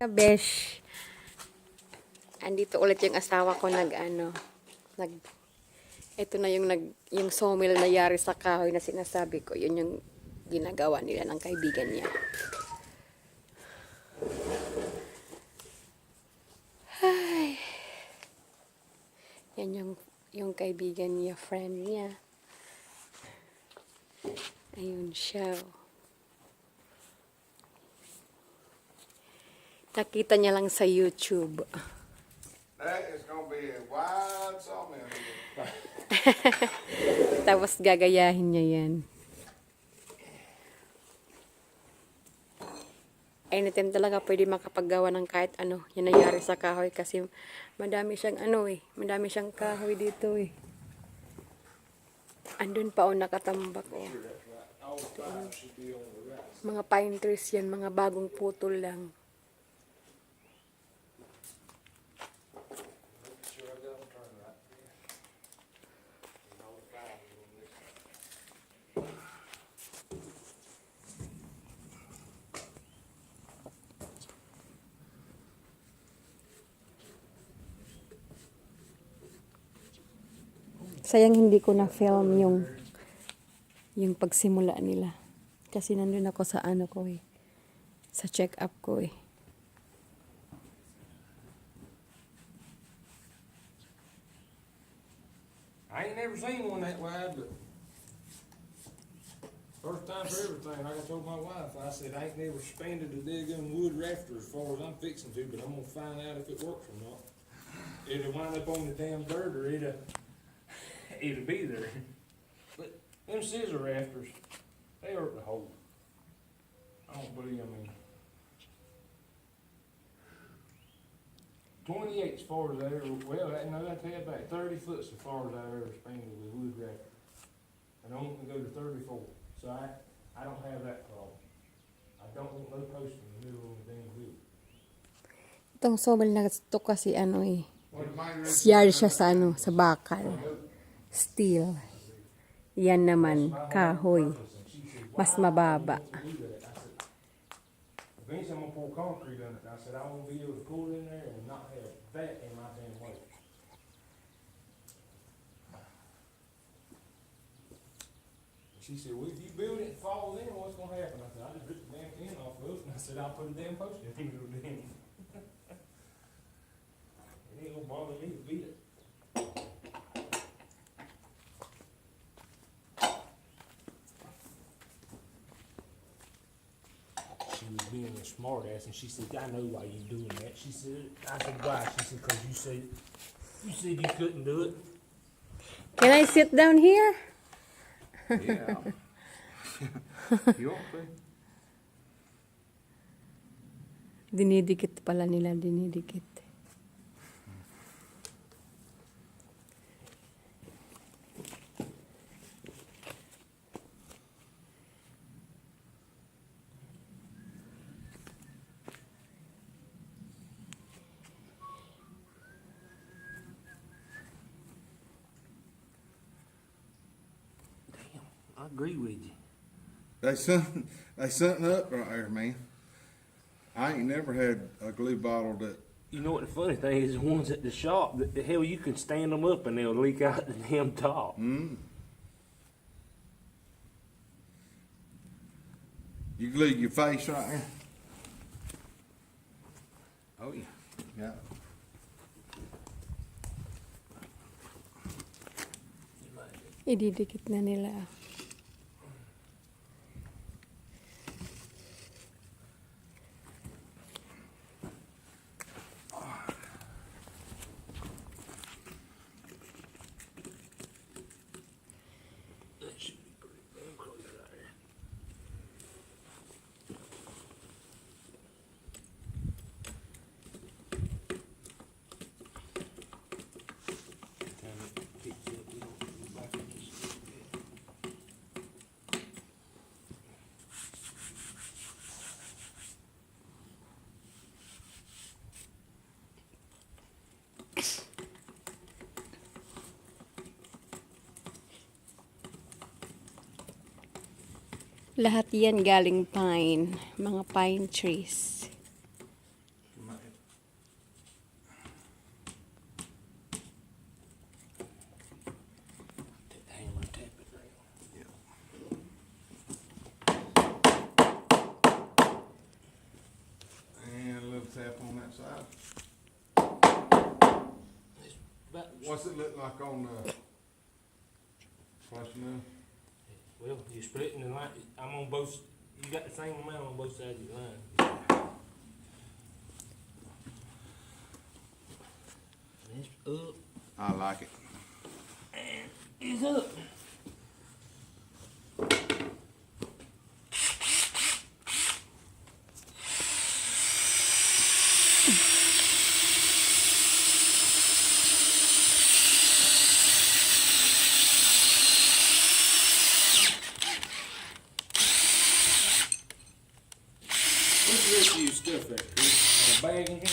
Kabesh, andito ulit yung asawa ko ito na yung sawmill na yari sa kahoy na sinasabi ko. Yun yung ginagawa nila ng kaibigan niya. Ay. Yan yung kaibigan niya, friend niya. Ayun siya. Nakita niya lang sa YouTube. That is gonna be a wide sawmill. Tapos gagayahin niya yan. Anytime talaga pwede makapaggawa ng kahit ano. Yan nangyari sa kahoy kasi madami siyang madami siyang kahoy dito eh. Andun pa nakatambak Mga pine trees yan, mga bagong putol lang. Sayang hindi ko na film yung pagsimula nila. Kasi nandun ako sa sa check-up ko eh. I ain't never seen one that wide, but first time for everything. Like I told my wife, I said I ain't never expanded a digging wood rafter as far as I'm fixing to, but I'm gonna find out if it works or not. It'll wind up on the damn dirt or it'll be there. But them scissor rafters, they hurt the hole. I don't believe, 28 as far as I ever, well, no, I take it back, 30 foot as far as I ever expanded with wood rafter. And I'm gonna go to 34, so I don't have that problem. I don't want no post in the middle of the damn wood. Itong sawmill na ito kasi yari siya sa bakal. Steel. Yan naman, kahoy. Mas mababa. Eventually I'm gonna pour concrete on it. I said I won't be able to pull it in there and not have that in my damn way. She said, well, if you build it and fall in, what's gonna happen? I said, I just ripped the damn tin off of it, and I said, I'll put a damn post in the middle of the damn. It ain't gonna bother me to beat it. She was being a smart ass, and she said, I know why you doing that. She said, I said, why? She said, because you said you couldn't do it. Can I sit down here? Yeah. You want to? Dinidikit pala nila, dinidikit. I agree with you. They something up right there, man. I ain't never had a glue bottle that. You know what the funny thing is? The ones at the shop, the hell, you can stand them up and they'll leak out the damn top. You glue your face right there. Oh yeah. Yeah. Ididikit na nila. That should be pretty damn close right there. Time it picks up, we don't go back in this. Lahat yan galing pine, mga pine trees. tap on that side. But, What's it look like on the flushing now? well, you're splitting the line, I'm on both, you got the same amount on both sides of the line. It's up, I like it. it's up. What's the rest of your stuff there, Chris? A bag in here?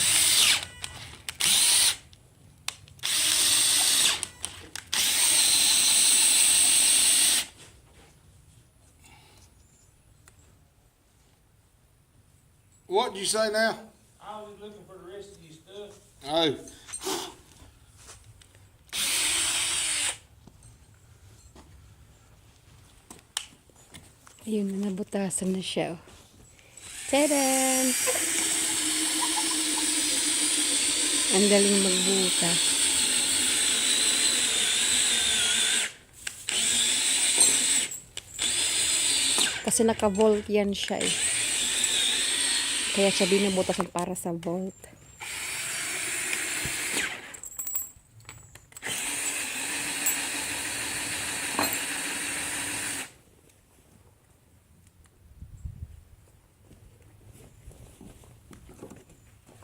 What did you say now? I was looking for the rest of your stuff. Oh. Ayun na, nabutasan na siya. Oh. Tadaan! Ang galing magbutas. Kasi naka-volt yan siya eh. Kaya siya binubutasan para sa volt.